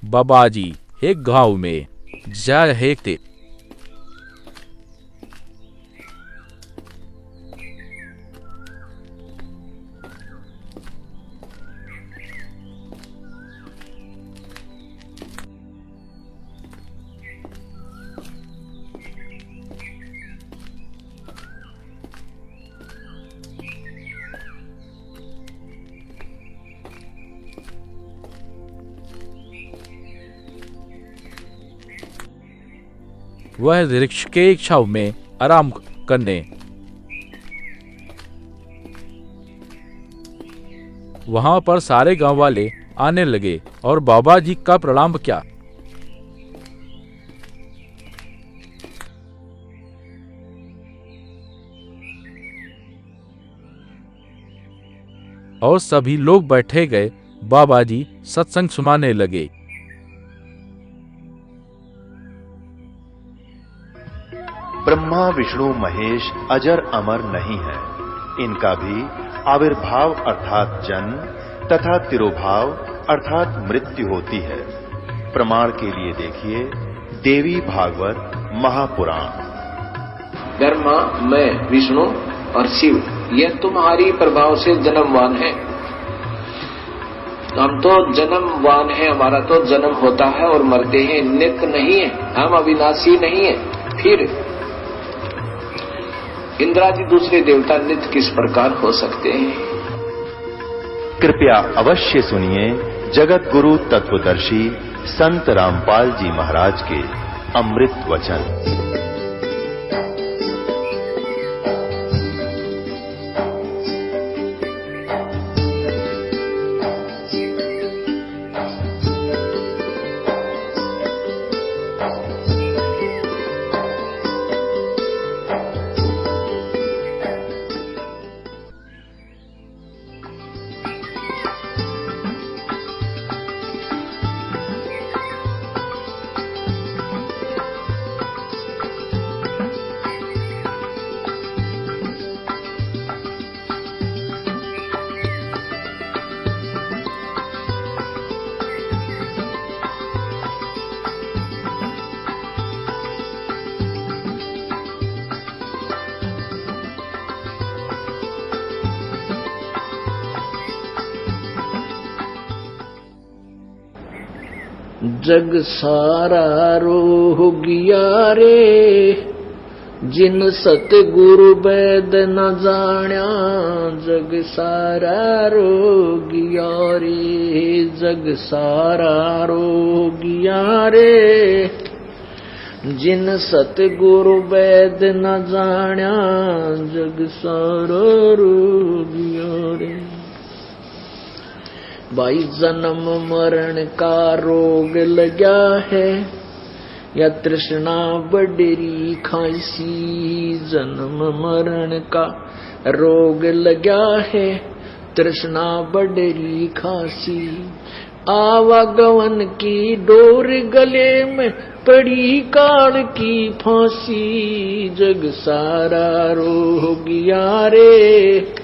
बाबाजी एक गांव में जा रहे थे। वह वृक्ष के छांव में आराम करने। वहां पर सारे गांव वाले आने लगे और बाबा जी का प्रणाम किया। और सभी लोग बैठे गए। बाबा जी सत्संग सुनाने लगे। ब्रह्मा विष्णु महेश अजर अमर नहीं है। इनका भी आविर्भाव अर्थात जन्म तथा तिरोभाव अर्थात मृत्यु होती है। प्रमाण के लिए देखिए देवी भागवत महापुराण। ब्रह्मा, मैं, विष्णु और शिव ये तुम्हारी प्रभाव से जन्मवान है। हम तो जन्मवान है, हमारा तो जन्म होता है और मरते हैं, नित्य नहीं है, हम अविनाशी नहीं है। फिर इंद्रादि दूसरे देवता नित्य किस प्रकार हो सकते हैं? कृपया अवश्य सुनिए जगत गुरु तत्वदर्शी संत रामपाल जी महाराज के अमृत वचन। जग सारा रोह गया रे, जिन सतगुरु वैद न जाण्या। जग सारा रोह गया रे, जग सारा रोह गया रे, जिन सतगुरु वैद न जाण्या। जग सारा रोह गया रे। भाई जन्म मरण का रोग लगा है, या तृष्णा बडरी खांसी। जन्म मरण का रोग लगा है, तृष्णा बडरी खांसी। आवागमन की डोर गले में पड़ी काल की फांसी। जग सारा रोग गया रे,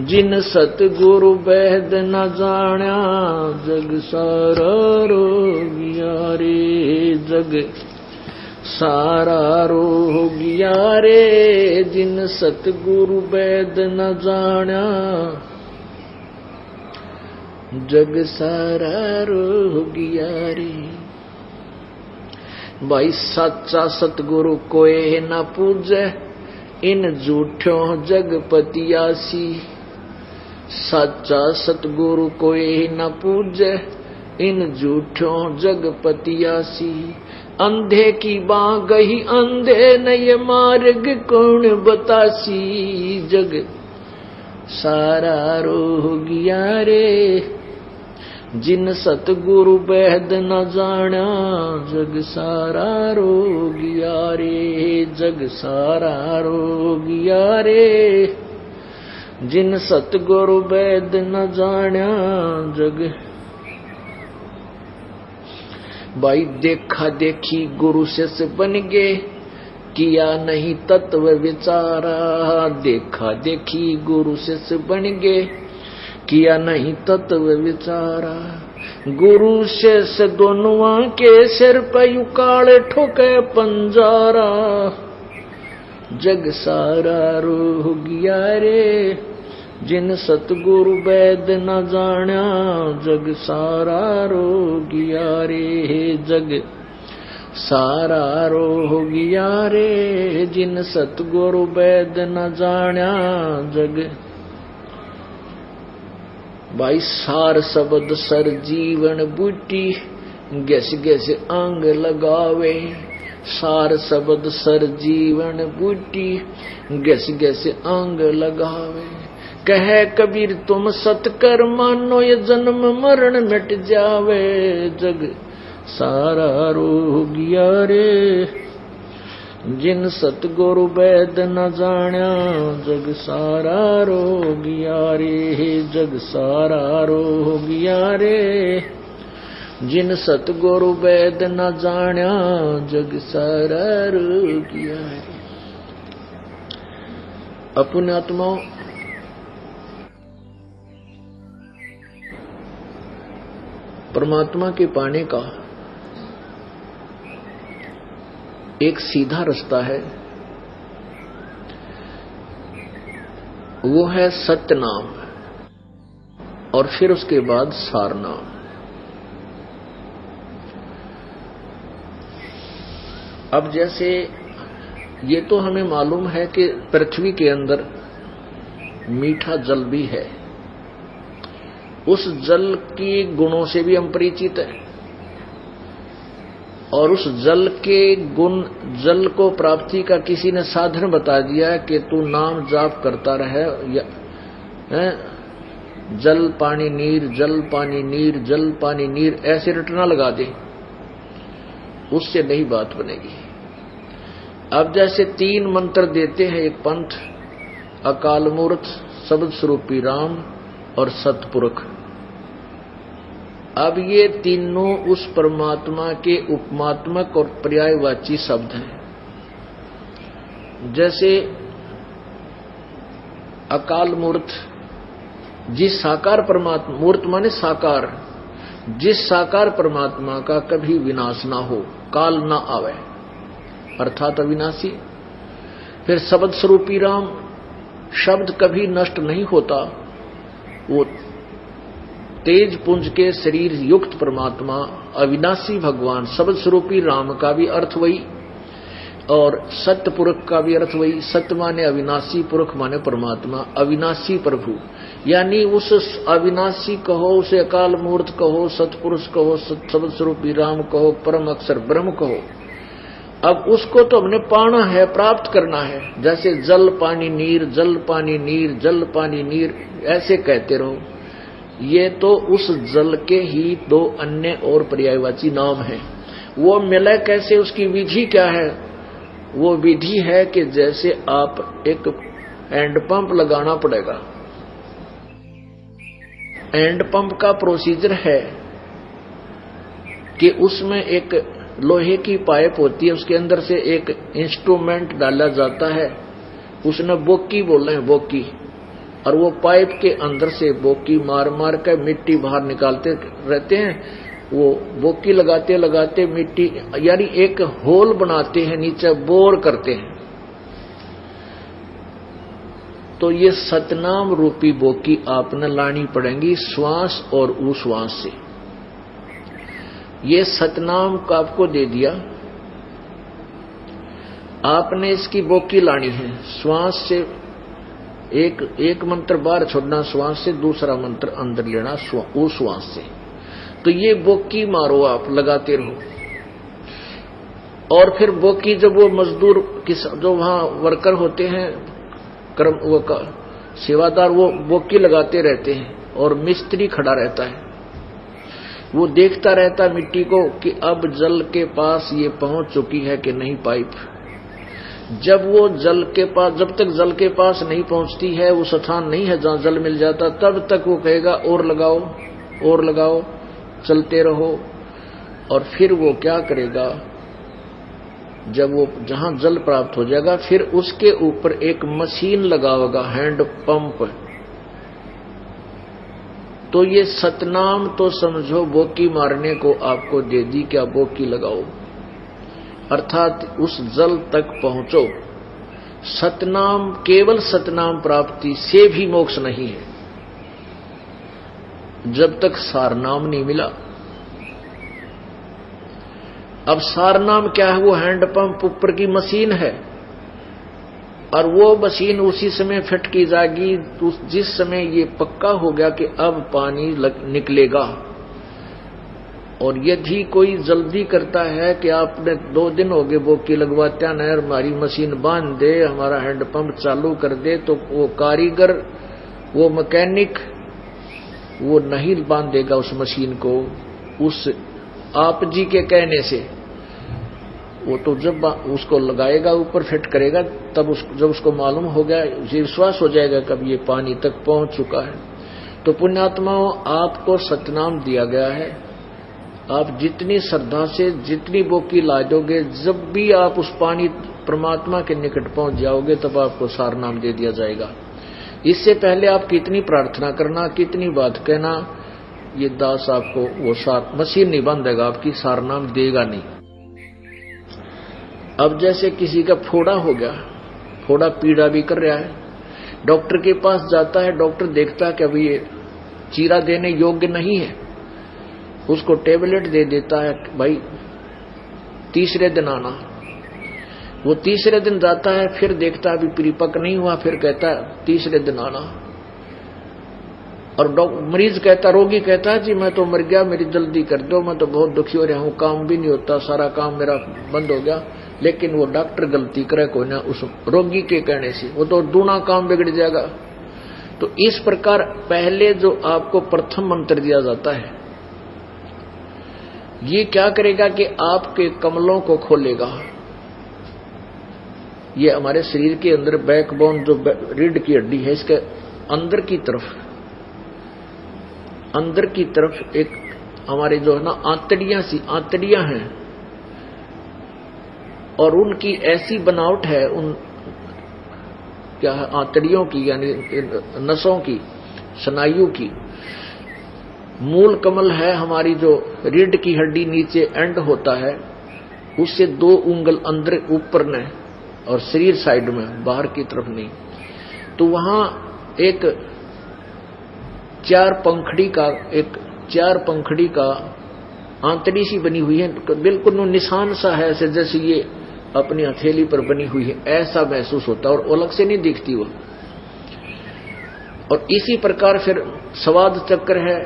जिन सतगुरु वैद न जाण्या। जग सारा रोग गया रे, जग सारा रोग गया रे, जिन सतगुरु वैद न जाण्या। जग सारा रोग गया रे। भाई सच्चा सतगुरु कोई न पूजे, इन झूठों जगपतियासी। सच्चा सतगुरु कोई न पूजे, इन झूठों जगपतियासी। अंधे की बाँ गही अंधे न ये मार्ग कौन बतासी। जग सारा रोह गया रे, जिन सतगुरु वैद न जाण्या। जग सारा रोह गया रे, जग सारा रोह गया रे, जिन सतगुरु वैद न जाण्या। जग भाई देखा देखी गुरु शिष्य बन गए, किया नहीं तत्व विचारा। देखा देखी गुरु शिष्य बन गए, किया नहीं तत्व विचारा। गुरु से दोनों के सिर पे युकाल ठोके पंजारा, जग सारा रो गया रे जिन सतगुरु वैद न जाना, जग सारा रो गया रे, जग सारा रो गया रे जिन सतगुरु वैद न जाना, जग। भाई सार शब्द सर जीवन बूटी, गैस गैस अंग लगावे, सार शब्द सर जीवन बूटी, गैस गैस अंग लगावे। कहे कबीर तुम सतकर मानो, ये जन्म मरण मिट जावे, जग सारा रो गया रे जिन सतगुरु वैद न जाना, जग सारा रो गया रे, जग सारा रो गया रे जिन सतगुरु वैद न जाना, जग सारा रो गया रे। अपने आत्माओं, परमात्मा के पाने का एक सीधा रास्ता है, वो है सत्य नाम, और फिर उसके बाद सार नाम। अब जैसे ये तो हमें मालूम है कि पृथ्वी के अंदर मीठा जल भी है, उस जल के गुणों से भी हम परिचित हैं, और उस जल के गुण, जल को प्राप्ति का किसी ने साधन बता दिया कि तू नाम जाप करता रहे, जल पानी नीर, जल पानी नीर, जल पानी नीर, ऐसे रटना लगा दे, उससे नहीं बात बनेगी। अब जैसे 3 मंत्र देते हैं एक पंथ, अकाल मूर्त, शब्द स्वरूपी राम और सतपुरुष। अब ये तीनों उस परमात्मा के उपमात्मक और पर्यायवाची शब्द हैं। जैसे अकाल मूर्त, जिस साकार परमात्मा, मूर्त माने साकार, जिस साकार परमात्मा का कभी विनाश ना हो, काल ना आवे, अर्थात अविनाशी। फिर शब्द स्वरूपी राम, शब्द कभी नष्ट नहीं होता, वो तेज पुंज के शरीर युक्त परमात्मा, अविनाशी भगवान, शब्द स्वरूपी राम का भी अर्थ वही, और सत्य पुरुष का भी अर्थ वही। सत्य माने अविनाशी, पुरुष माने परमात्मा, अविनाशी प्रभु, यानी उस अविनाशी कहो, उसे अकाल मूर्त कहो, सतपुरुष कहो, शब्द स्वरूपी राम कहो, परम अक्षर ब्रह्म कहो। अब उसको तो हमने पाना है, प्राप्त करना है। जैसे जल पानी नीर, जल पानी नीर, जल पानी नीर, ऐसे कहते रहो। ये तो उस जल के ही 2 अन्य और पर्यायवाची नाम हैं। वो मिले कैसे, उसकी विधि क्या है? वो विधि है कि जैसे आप एक हैंड पंप लगाना पड़ेगा। हैंड पंप का प्रोसीजर है कि उसमें एक लोहे की पाइप होती है, उसके अंदर से एक इंस्ट्रूमेंट डाला जाता है, उसने बोकी बोलना है, बोकी, और वो पाइप के अंदर से बोकी मार मार कर मिट्टी बाहर निकालते रहते हैं। वो बोकी लगाते लगाते मिट्टी, यानी एक होल बनाते हैं, नीचे बोर करते हैं। तो ये सतनाम रूपी बोकी आपने लानी पड़ेगी श्वास और उश्वास से। ये सतनाम का आपको दे दिया, आपने इसकी बोकी लानी है। श्वास से एक मंत्र बाहर छोड़ना श्वास से, दूसरा मंत्र अंदर लेना उश्वास से। तो ये बोकी मारो, आप लगाते रहो। और फिर बोकी जब वो मजदूर जो वहां वर्कर होते हैं, वो का सेवादार, वो बोकी लगाते रहते हैं, और मिस्त्री खड़ा रहता है, वो देखता रहता है मिट्टी को कि अब जल के पास ये पहुंच चुकी है कि नहीं पाइप। जब वो जल के पास, जब तक जल के पास नहीं पहुंचती है, वो स्थान नहीं है जहां जल मिल जाता, तब तक वो कहेगा और लगाओ और लगाओ, चलते रहो। और फिर वो क्या करेगा, जब वो जहां जल प्राप्त हो जाएगा, फिर उसके ऊपर एक मशीन लगाएगा, हैंड पंप। तो ये सतनाम तो समझो बोकी मारने को आपको दे दी, क्या बोकी लगाओ, अर्थात उस जल तक पहुंचो। सतनाम, केवल सतनाम प्राप्ति से भी मोक्ष नहीं है जब तक सारनाम नहीं मिला। अब सारनाम क्या है? वो हैंडपंप ऊपर की मशीन है, और वो मशीन उसी समय फिट की जाएगी जिस समय ये पक्का हो गया कि अब पानी निकलेगा। और यदि कोई जल्दी करता है कि आपने 2 दिन हो गए बोकी लगवाते न, हमारी मशीन बांध दे, हमारा हैंडपंप चालू कर दे, तो वो कारीगर, वो मैकेनिक, वो नहीं बांधेगा उस मशीन को उस आप जी के कहने से। वो तो जब उसको लगाएगा, ऊपर फिट करेगा, तब जब उसको मालूम हो गया, विश्वास हो जाएगा कब ये पानी तक पहुंच चुका है। तो पुण्यात्माओं, आपको सतनाम दिया गया है। आप जितनी श्रद्धा से जितनी बोकी लादोगे, जब भी आप उस पानी परमात्मा के निकट पहुंच जाओगे, तब आपको सारनाम दे दिया जाएगा। इससे पहले आप कितनी प्रार्थना करना, कितनी बात कहना, ये दास आपको वो मशीन नहीं बांधेगा, आपकी सारनाम देगा नहीं। अब जैसे किसी का फोड़ा हो गया, फोड़ा पीड़ा भी कर रहा है, डॉक्टर के पास जाता है, डॉक्टर देखता है कि अभी ये चीरा देने योग्य नहीं है, उसको टेबलेट दे देता है, भाई तीसरे दिन आना। वो तीसरे दिन जाता है, फिर देखता है अभी परिपक्व नहीं हुआ, फिर कहता है तीसरे दिन आना। और मरीज कहता, रोगी कहता है, जी मैं तो मर गया, मेरी जल्दी कर दो, मैं तो बहुत दुखी हो रहा हूं, काम भी नहीं होता, सारा काम मेरा बंद हो गया। लेकिन वो डॉक्टर गलती करे कोई ना, उस रोगी के कहने से वो तो दूना काम बिगड़ जाएगा। तो इस प्रकार पहले जो आपको प्रथम मंत्र दिया जाता है, ये क्या करेगा कि आपके कमलों को खोलेगा। ये हमारे शरीर के अंदर बैकबोन, जो रीढ़ की हड्डी है, इसके अंदर की तरफ एक हमारे जो है ना आंतड़ियां हैं, और उनकी ऐसी बनावट है, उन क्या है, आंतड़ियों की यानी नसों की, स्नायु की। मूल कमल है हमारी जो रीढ़ की हड्डी नीचे एंड होता है, उससे 2 उंगल अंदर ऊपर ने, और शरीर साइड में, बाहर की तरफ नहीं। तो वहां एक 4 पंखड़ी का आंतड़ी सी बनी हुई है, बिल्कुल निशान सा है, ऐसे जैसे ये अपनी हथेली पर बनी हुई है, ऐसा महसूस होता है, और अलग से नहीं दिखती वो। और इसी प्रकार फिर स्वाद चक्र है,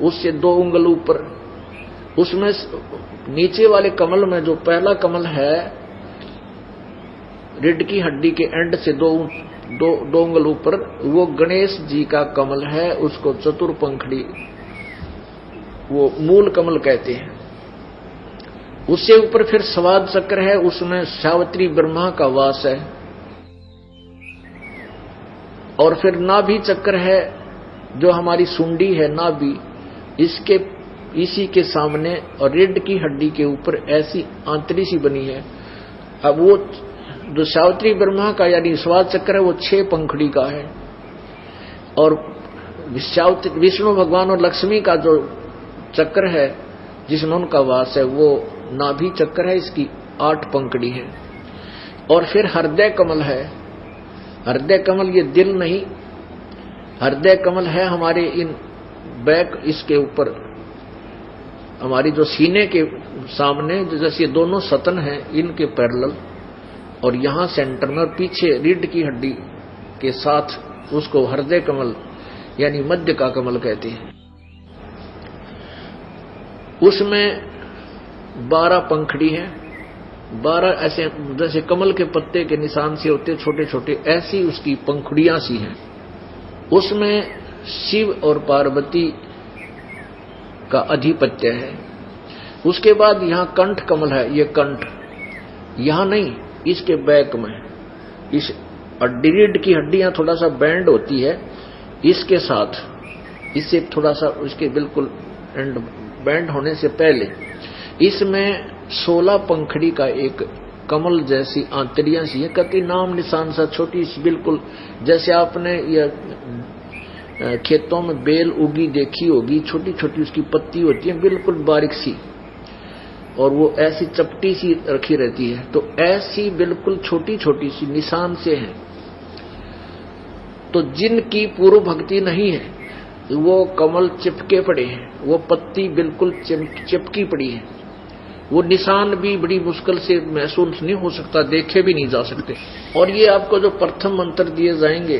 उससे 2 उंगल ऊपर, उसमें नीचे वाले कमल में जो पहला कमल है, रीढ़ की हड्डी के एंड से 2 उंगल ऊपर, वो गणेश जी का कमल है, उसको चतुर्पंखड़ी, वो मूल कमल कहते हैं। उससे ऊपर फिर स्वाद चक्र है, उसमें सावित्री ब्रह्मा का वास है। और फिर नाभि चक्र है, जो हमारी सुंडी है नाभि, इसी के सामने और रीढ़ की हड्डी के ऊपर ऐसी आंतड़ी सी बनी है। अब वो जो सावित्री ब्रह्मा का यानी स्वाद चक्र है, वो 6 पंखड़ी का है। और विष्णु भगवान और लक्ष्मी का जो चक्र है, जिसमें उनका वास है, वो नाभि चक्र है, इसकी 8 पंखड़ी है। और फिर हृदय कमल है। हृदय कमल ये दिल नहीं, हृदय कमल है हमारे इन बैक, इसके ऊपर हमारी जो सीने के सामने, जैसे दोनों सतन हैं इनके पैरेलल, और यहां सेंटर में, और पीछे रीढ़ की हड्डी के साथ, उसको हृदय कमल यानी मध्य का कमल कहते हैं। उसमें 12 पंखड़ी है, 12 ऐसे जैसे कमल के पत्ते के निशान से होते छोटे छोटे, ऐसी उसकी पंखुड़ियां सी हैं। उसमें शिव और पार्वती का अधिपत्य है। उसके बाद यहां कंठ कमल है, ये कंठ यहां नहीं, इसके बैक में, इस रीढ़ की हड्डियां थोड़ा सा बैंड होती है, इसके साथ, इससे थोड़ा सा उसके बिल्कुल एंड बैंड होने से पहले, इसमें 16 पंखड़ी का एक कमल जैसी आंतड़ियां सी है, कति नाम निशान सा छोटी सी, बिल्कुल जैसे आपने ये खेतों में बेल उगी देखी होगी, छोटी छोटी उसकी पत्ती होती है, बिल्कुल बारीक सी, और वो ऐसी चपटी सी रखी रहती है। तो ऐसी बिल्कुल छोटी छोटी सी निशान से है। तो जिनकी पूर्व भक्ति नहीं है वो कमल चिपके पड़े हैं, वो पत्ती बिल्कुल चिपकी पड़ी है, वो निशान भी बड़ी मुश्किल से महसूस नहीं हो सकता, देखे भी नहीं जा सकते। और ये आपको जो प्रथम मंत्र दिए जाएंगे,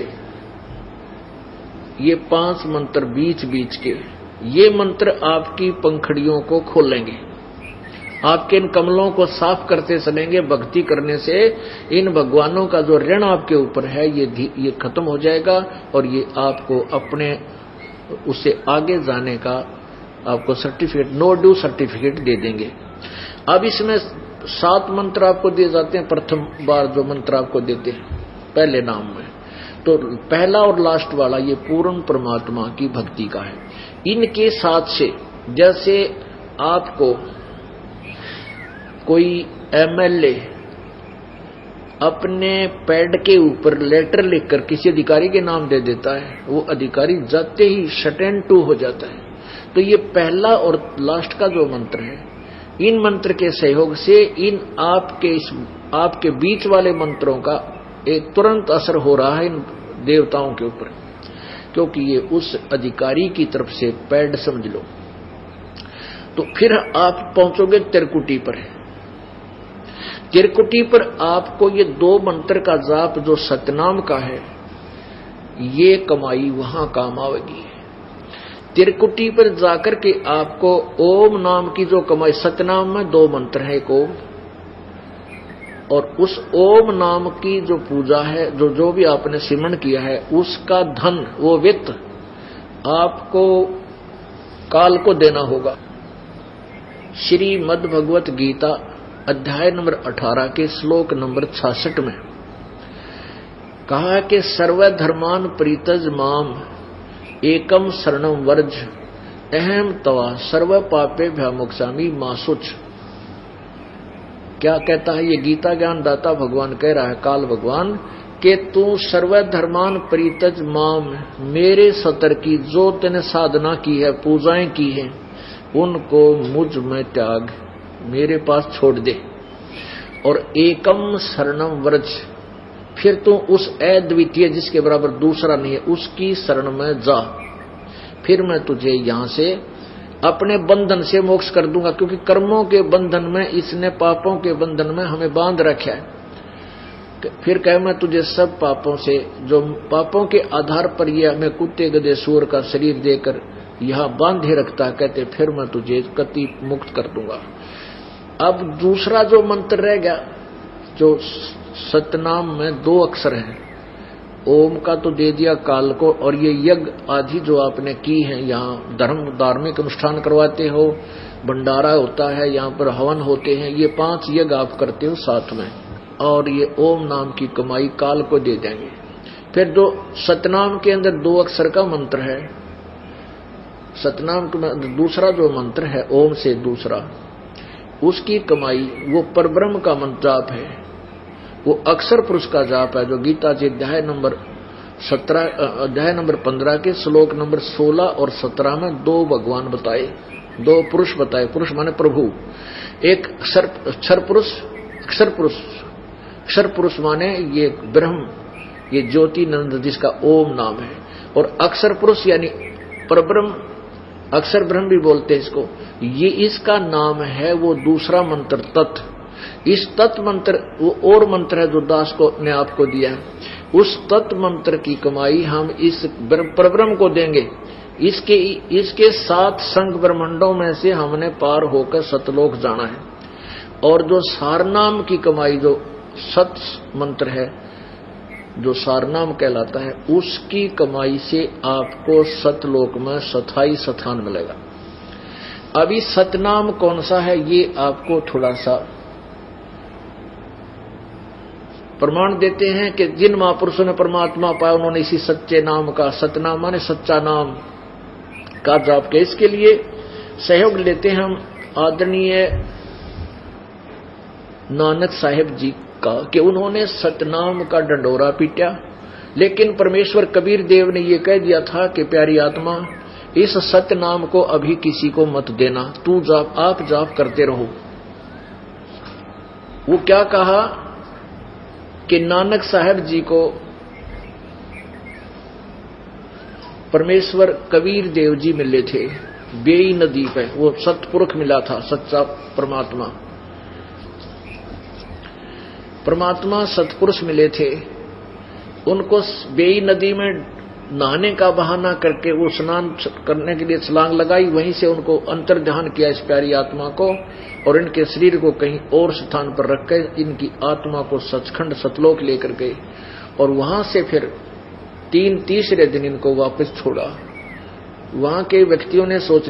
ये 5 मंत्र बीच बीच के, ये मंत्र आपकी पंखड़ियों को खोलेंगे, आपके इन कमलों को साफ करते चलेंगे। भक्ति करने से इन भगवानों का जो ऋण आपके ऊपर है ये खत्म हो जाएगा, और ये आपको अपने उससे आगे जाने का आपको सर्टिफिकेट, नो ड्यू सर्टिफिकेट दे देंगे। अब इसमें 7 मंत्र आपको दिए जाते हैं। प्रथम बार जो मंत्र आपको देते हैं पहले नाम में, तो पहला और लास्ट वाला ये पूर्ण परमात्मा की भक्ति का है। इनके साथ से जैसे आपको कोई एमएलए अपने पैड के ऊपर लेटर लिखकर किसी अधिकारी के नाम दे देता है, वो अधिकारी जाते ही शट एंड टू हो जाता है। तो ये पहला और लास्ट का जो मंत्र है, इन मंत्र के सहयोग से इन आपके बीच वाले मंत्रों का एक तुरंत असर हो रहा है इन देवताओं के ऊपर, क्योंकि ये उस अधिकारी की तरफ से पैड समझ लो। तो फिर आप पहुंचोगे त्रिकुटी पर। त्रिकुटी पर आपको ये 2 मंत्र का जाप जो सतनाम का है, ये कमाई वहां काम आवेगी। त्रिकुटी पर जाकर के आपको ओम नाम की जो कमाई, सतनाम में 2 मंत्र है, एक ओम, और उस ओम नाम की जो पूजा है, जो भी आपने सिमरण किया है, उसका धन, वो वित्त आपको काल को देना होगा। श्रीमद् भगवत गीता अध्याय नंबर 18 के श्लोक नंबर 66 में कहा है कि सर्वधर्मान परित्यज माम एकम शरणम वर्ज अहम तवा सर्व पापे भ्यामोक्षामि मा शुच। क्या कहता है ये गीता ज्ञान दाता भगवान कह रहा है, काल भगवान, कि तू सर्वधर्मान परित्यज माम, मेरे सतर की जो तूने साधना की है, पूजाएं की हैं, उनको मुझ में त्याग, मेरे पास छोड़ दे, और एकम शरणम व्रज, फिर तू उस अद्वितीय जिसके बराबर दूसरा नहीं है उसकी शरण में जा, फिर मैं तुझे यहां से अपने बंधन से मोक्ष कर दूंगा। क्योंकि कर्मों के बंधन में, इसने पापों के बंधन में हमें बांध रखा है। फिर कहे मैं तुझे सब पापों से, जो पापों के आधार पर ये हमें कुत्ते गधे सूअर का शरीर देकर यहां बांधे रखता, कहते फिर मैं तुझे कति मुक्त कर दूंगा। अब दूसरा जो मंत्र रह गया, जो सतनाम में 2 अक्षर हैं, ओम का तो दे दिया काल को, और ये यज्ञ आदि जो आपने की है, यहाँ धार्मिक अनुष्ठान करवाते हो, भंडारा होता है, यहाँ पर हवन होते हैं, ये 5 यज्ञ आप करते हो साथ में, और ये ओम नाम की कमाई काल को दे देंगे। फिर जो सतनाम के अंदर 2 अक्षर का मंत्र है, सतनाम का दूसरा जो मंत्र है ओम से दूसरा, उसकी कमाई वो परब्रह्म का मंत्र जाप है, वो अक्षर पुरुष का जाप है, जो गीता जी अध्याय नंबर 15 के श्लोक नंबर 16 और 17 में 2 भगवान बताए, 2 पुरुष बताए। पुरुष माने प्रभु, एक अक्षर पुरुष, अक्षर पुरुष माने ये ब्रह्म, ये ज्योति नंद जिसका ओम नाम है, और अक्षर पुरुष यानी परब्रह्म, अक्षर ब्रह्म भी बोलते हैं इसको, ये इसका नाम है वो दूसरा मंत्र तत्। इस तत् मंत्र वो और मंत्र है जो दास को ने आपको दिया है, उस तत् मंत्र की कमाई हम इस परब्रह्म को देंगे। इसके 7 संग ब्रह्मांडों में से हमने पार होकर सतलोक जाना है, और जो सारनाम की कमाई, जो सत मंत्र है, जो सारनाम कहलाता है, उसकी कमाई से आपको सतलोक में स्थायी स्थान मिलेगा। अभी सतनाम कौन सा है ये आपको थोड़ा सा प्रमाण देते हैं कि जिन महापुरुषों ने परमात्मा पाया उन्होंने इसी सच्चे नाम का, सतनाम माने सच्चा नाम का जाप किया। इसके लिए सहयोग लेते हैं हम आदरणीय नानक साहिब जी का, कि उन्होंने सतनाम का डंडोरा पीटा लेकिन परमेश्वर कबीर देव ने ये कह दिया था कि प्यारी आत्मा, इस सत्य नाम को अभी किसी को मत देना, तू जाप, आप जाप करते रहो। वो क्या कहा कि नानक साहब जी को परमेश्वर कबीर देव जी मिले थे बेई नदी पे, वो सतपुरुष मिला था, सच्चा परमात्मा, परमात्मा सतपुरुष मिले थे। उनको बेई नदी में नहाने का बहाना करके वो स्नान करने के लिए छलांग लगाई, वहीं से उनको अंतर ध्यान किया इस प्यारी आत्मा को, और इनके शरीर को कहीं और स्थान पर रख कर इनकी आत्मा को सचखंड सतलोक लेकर गए, और वहां से फिर तीसरे दिन इनको वापस छोड़ा। वहां के व्यक्तियों ने सोच